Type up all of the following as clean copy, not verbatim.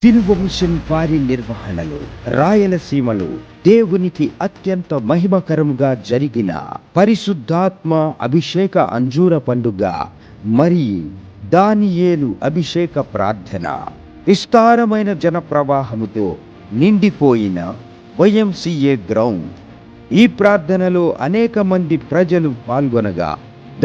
సిలువ మిషన్ వారి నిర్వహణలో రాయలసీమలో దేవునికి అత్యంత మహిమకరముగా జరిగిన పరిశుద్ధాత్మ అభిషేక అంజూర పండుగ మరియు దానియేలు అభిషేక ప్రార్థన విస్తారమైన జన ప్రవాహముతో నిండిపోయిన వైఎంసిఏ గ్రౌండ్. ఈ ప్రార్థనలో అనేక మంది ప్రజలు పాల్గొనగా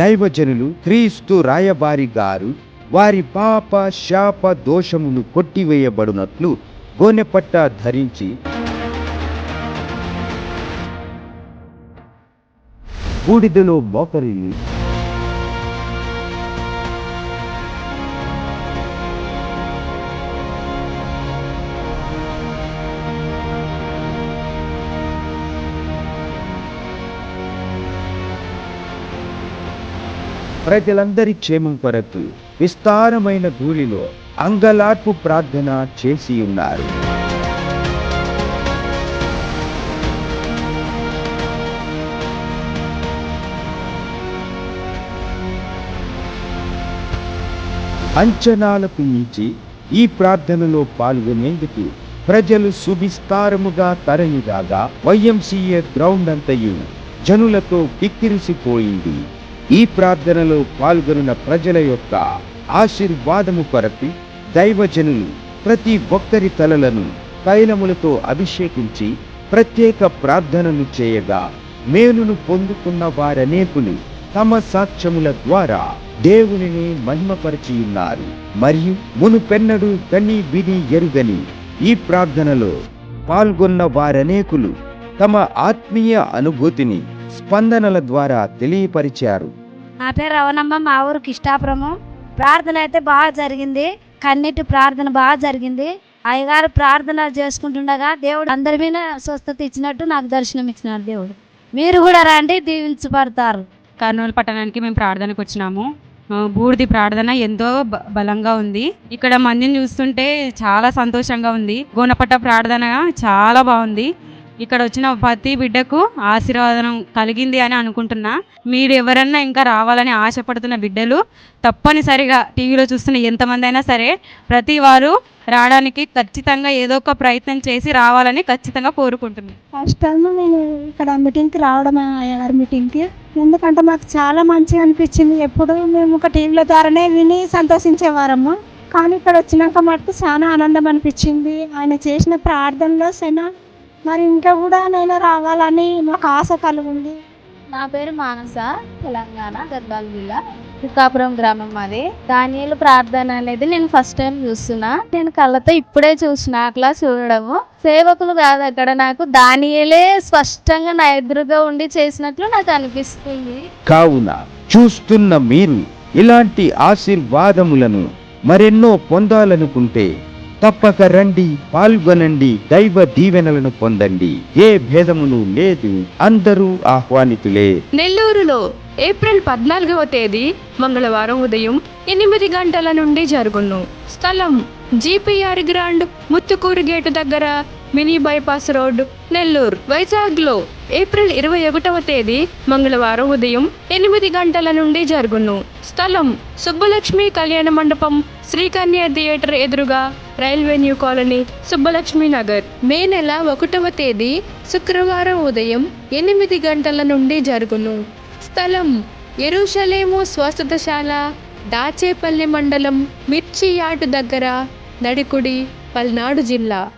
దైవజనులు క్రీస్తు రాయబారి గారు వారి పాప శాప దోషమును కొట్టివేయబడినట్లు గోనెపట్ట ధరించి బూడిదలో మోకరిల్లి ప్రజలందరి క్షేమం కొరకు విస్తారమైన ధూళిలో అంగలార్పు ప్రార్థన చేసి ఉన్నారు. అంచనాలకు మించి ఈ ప్రార్థనలో పాల్గొనేందుకు ప్రజలు సువిస్తారముగా తరలిరాగా వైఎంసిఏ గ్రౌండ్ అంతయు జనులతో కిక్కిరిసిపోయింది. ఈ ప్రార్థనలో పాల్గొన్న ప్రజల యొక్క ఆశీర్వాదము కొరకు దైవజనులు ప్రతి ఒక్కరి తలలను తైలములతో అభిషేకించి ప్రత్యేక ప్రార్థనలు చేయగా మేలును పొందుకున్న వారనేకులు తమ సాక్ష్యముల ద్వారా దేవునిని మహిమపరిచి ఉన్నారు. మరియు మునుపెన్నడూ కని విని ఎరుగని ఈ ప్రార్థనలో పాల్గొన్న వారనేకులు తమ ఆత్మీయ అనుభూతిని స్పందనల ద్వారా తెలియపరిచారు. నా పేరు రవణమ్మ, మా ఊరు కిష్టాపురము. ప్రార్థన అయితే బాగా జరిగింది. కన్నీటి ప్రార్థన బాగా జరిగింది. అయ్యగారు ప్రార్థన చేసుకుంటుండగా దేవుడు అందరి మీద స్వస్థత ఇచ్చినట్టు నాకు దర్శనం ఇచ్చినారు దేవుడు. మీరు కూడా రండి, దీవించబడతారు. కర్నూలు పట్టణానికి మేము ప్రార్థనకు వచ్చినాము. బూడిది ప్రార్థన ఎంతో బలంగా ఉంది. ఇక్కడ మందిని చూస్తుంటే చాలా సంతోషంగా ఉంది. గోనపట్ట ప్రార్థన చాలా బాగుంది. ఇక్కడ వచ్చిన ప్రతి బిడ్డకు ఆశీర్వాదం కలిగింది అని అనుకుంటున్నా. మీరు ఎవరన్నా ఇంకా రావాలని ఆశపడుతున్న బిడ్డలు తప్పనిసరిగా టీవీలో చూస్తున్న ఎంతమంది అయినా సరే ప్రతి వారు రావడానికి ఖచ్చితంగా ఏదో ఒక ప్రయత్నం చేసి రావాలని ఖచ్చితంగా కోరుకుంటున్నాను. ఫస్ట్ టైం నేను ఇక్కడ మీటింగ్కి రావడం, అయ్యగారి మీటింగ్కి. ఎందుకంటే మాకు చాలా మంచిగా అనిపించింది. ఎప్పుడు మేము ఒక టీవీల ద్వారానే విని సంతోషించేవారము. కానీ ఇక్కడ వచ్చినాక మటుకు చాలా ఆనందం అనిపించింది. ఆయన చేసిన ప్రార్థనలో మరి ఇంకా కూడా నేను రావాలని మాకు ఆశ కలుగుంది. నా పేరు మానస, తెలంగాణ గద్వాల జిల్లా శ్రీకాకుళం గ్రామం. మాది దానియేలు ప్రార్థన అనేది నేను ఫస్ట్ టైం చూస్తున్నా. నేను కళ్ళతో ఇప్పుడే చూసిన అట్లా చూడడము. సేవకులు కాదు అక్కడ, నాకు దానియేలే స్పష్టంగా నా ఎదురుగా ఉండి చేసినట్లు నాకు అనిపిస్తుంది. కావున చూస్తున్న మీరు ఇలాంటి ఆశీర్వాదములను మరెన్నో పొందాలనుకుంటే తప్పక రండి, పాల్గొనండి, దైవ దీవెనలను పొందండి. ఏ భేదమును లేదు, అందరూ ఆహ్వానితులే. నెల్లూరులో ఏప్రిల్ 14వ తేదీ మంగళవారం ఉదయం 8 గంటల నుండి జరుగును. స్థలం జీపీఆర్ గ్రాండ్, ముత్తుకూరు గేటు దగ్గర, మినీ బైపాస్ రోడ్, నెల్లూరు. వైజాగ్లో ఏప్రిల్ 21వ తేదీ మంగళవారం ఉదయం 8 గంటల నుండి జరుగును. స్థలం సుబ్బలక్ష్మి కళ్యాణ మండపం, శ్రీకన్య థియేటర్ ఎదురుగా, railway new colony, Subbalakshmi Nagar. May నెల 1వ తేదీ శుక్రవారం ఉదయం 8 గంటల నుండి జరుగును. స్థలం యెరూషలేము స్వస్థతశాల, దాచేపల్లి మండలం, మిర్చి యార్డు దగ్గర, నడికుడి, పల్నాడు జిల్లా.